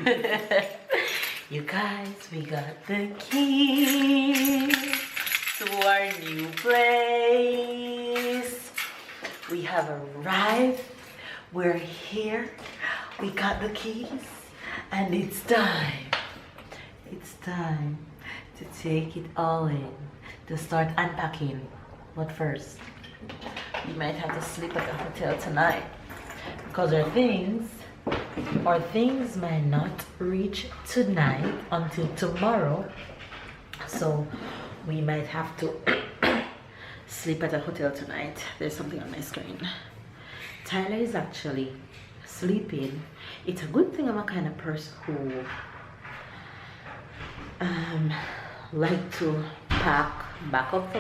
You guys, we got the key to our new place. We have arrived. We're here. We got the keys. And it's time. It's time to take it all in. To start unpacking. But first, we might have to sleep at the hotel tonight. Because our things might not reach tonight until tomorrow, so we might have to sleep at a hotel tonight. There's something on my screen. Tyler is actually sleeping. It's a good thing I'm a kind of person who like to pack backup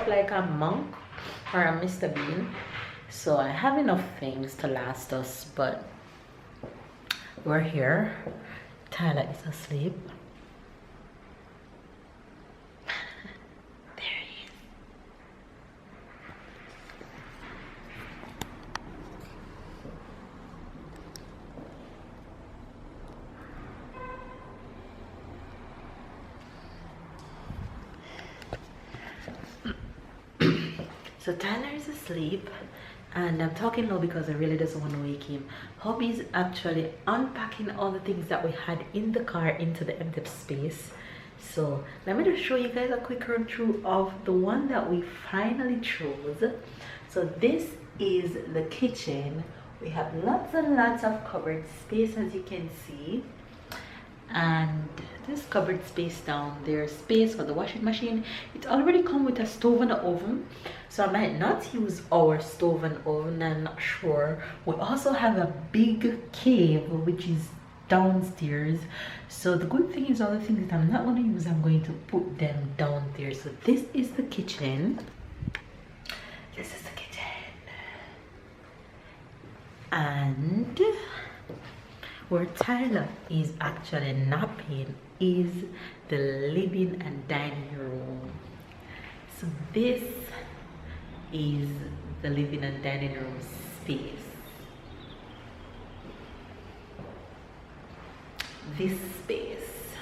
like a monk or a Mr. Bean. So I have enough things to last us, but we're here. Tyler is asleep. There he is. So Tyler is asleep. And I'm talking low because I really doesn't want to wake him. Hubby's actually unpacking all the things that we had in the car into the empty space. So let me just show you guys a quick run through of the one that we finally chose. So this is the kitchen. We have lots and lots of cupboard space, as you can see. And this cupboard space down there, space for the washing machine. It already comes with a stove and an oven, so I might not use our stove and oven, I'm not sure. We also have a big cave which is downstairs, so the good thing is all the things that I'm not going to use, I'm going to put them down there. So this is the kitchen. This is the kitchen, and where Tyler is actually napping is the living and dining room. So this is the living and dining room space. This space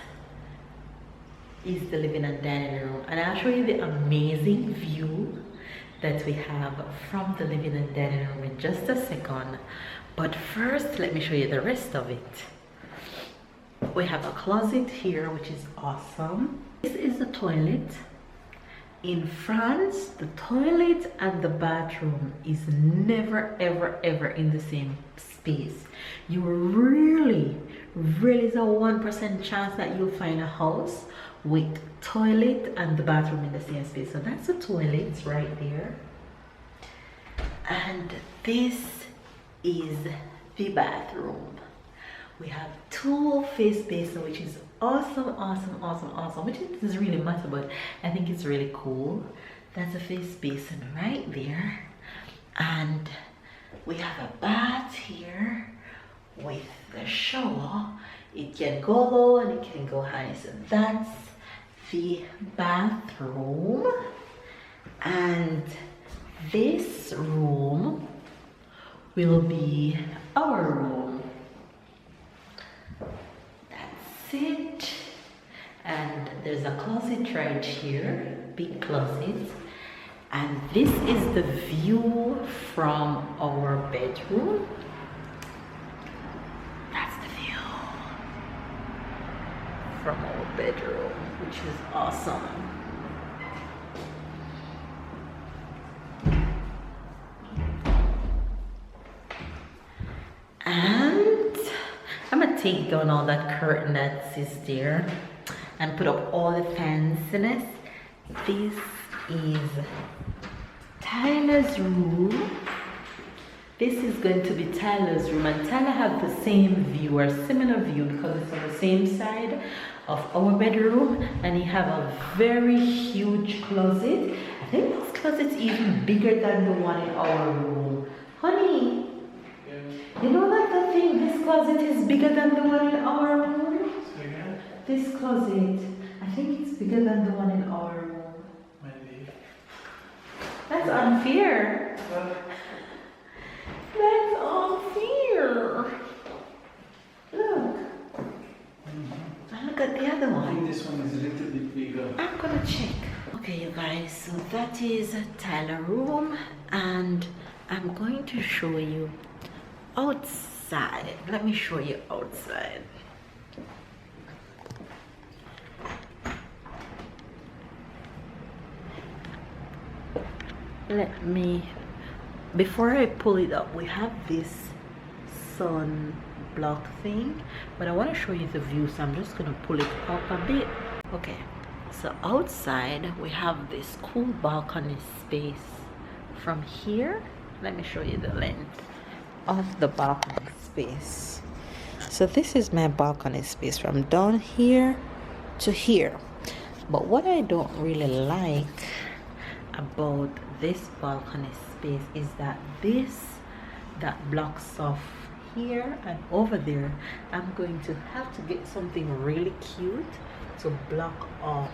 is the living and dining room, and I'll show you the amazing view that we have from the living and dining room in just a second. But first, let me show you the rest of it. We have a closet here, which is awesome. This is the toilet. In France, the toilet and the bathroom is never, ever, ever in the same space. You really is a 1% chance that you'll find a house with toilet and the bathroom in the same space. So that's the toilet right there. And this is the bathroom. We have two face basins, which is awesome, which it doesn't really matter, but I think it's really cool. That's a face basin right there, and we have a bath here with the shower. It can go low and it can go high, so that's the bathroom. And this room will be our room. That's it. And there's a closet right here, big closet. And this is the view from our bedroom. That's the view from our bedroom, which is awesome. And I'm gonna take down all that curtain that is there and put up all the fanciness. This is Tyler's room. This is going to be Tyler's room, and Tyler have the same view or similar view because it's on the same side of our bedroom, and he have a very huge closet. I think this closet's even bigger than the one in our room. Honey, you know that this closet is bigger than the one in our room? This closet, I think it's bigger than the one in our room. Maybe. That's unfair. That's unfair. Look. I'm gonna check. Okay, you guys, so that is Tyler room, and I'm going to show you outside. Let me show you outside. Let me, before I pull it up, we have this sun block thing, but I want to show you the view, so I'm just gonna pull it up a bit. Okay, so outside we have this cool balcony space. From here, let me show you the length of the balcony space. So this is my balcony space from down here to here. But what I don't really like about this balcony space is that that blocks off here and over there. I'm going to have to get something really cute to block off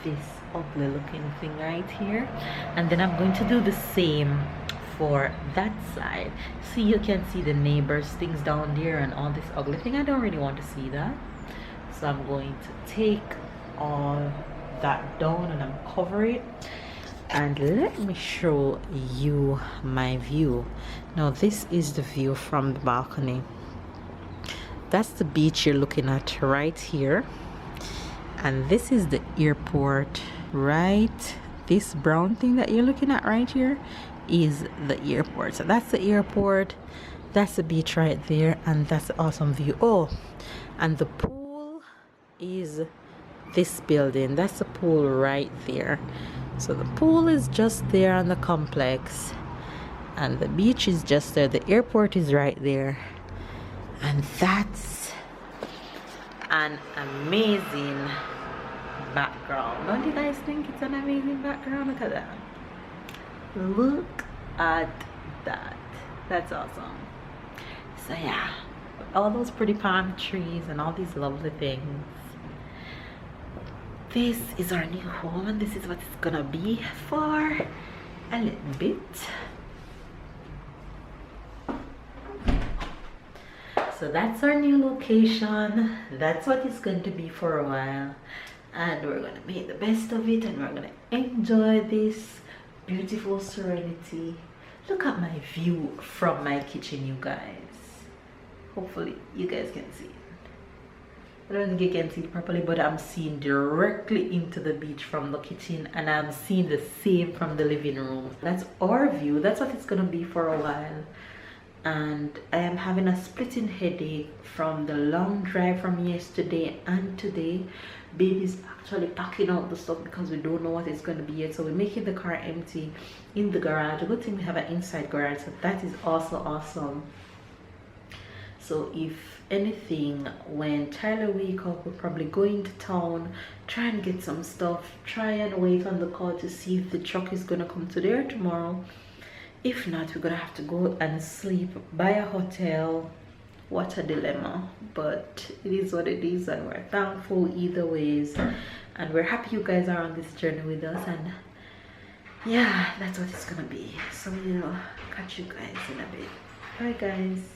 this ugly looking thing right here, and then I'm going to do the same for that side. See, you can see the neighbors things down there and all this ugly thing. I don't really want to see that, so I'm going to take all that down and I'm cover it. And let me show you my view. Now this is the view from the balcony. That's the beach you're looking at right here, and this is the airport. Right, this brown thing that you're looking at right here is the airport. So that's the airport, that's the beach right there, and that's the awesome view. Oh, and the pool is this building. That's the pool right there. So the pool is just there on the complex, and the beach is just there. The airport is right there, and that's an amazing background. Don't you guys think it's an amazing background? Look at that. Look at that. That's awesome. So yeah, all those pretty palm trees and all these lovely things. This is our new home, and this is what it's gonna be for a little bit. So that's our new location. That's what it's going to be for a while, and we're gonna make the best of it, and we're gonna enjoy this beautiful serenity. Look at my view from my kitchen, you guys. Hopefully you guys can see it. I don't think you can see it properly, but I'm seeing directly into the beach from the kitchen, and I'm seeing the same from the living room. That's our view. That's what it's gonna be for a while. And I am having a splitting headache from the long drive from yesterday and today. Baby's actually packing out the stuff because we don't know what it's going to be yet, so we're making the car empty in the garage. A good thing we have an inside garage, so that is also awesome. So if anything, when Tyler wake up, we're probably going to town, try and get some stuff, try and wait on the call to see if the truck is gonna come today or tomorrow. If not, we're gonna have to go and sleep by a hotel. What a dilemma, but it is what it is, and we're thankful either ways, and we're happy you guys are on this journey with us. And yeah, that's what it's gonna be. So we'll catch you guys in a bit. Bye guys.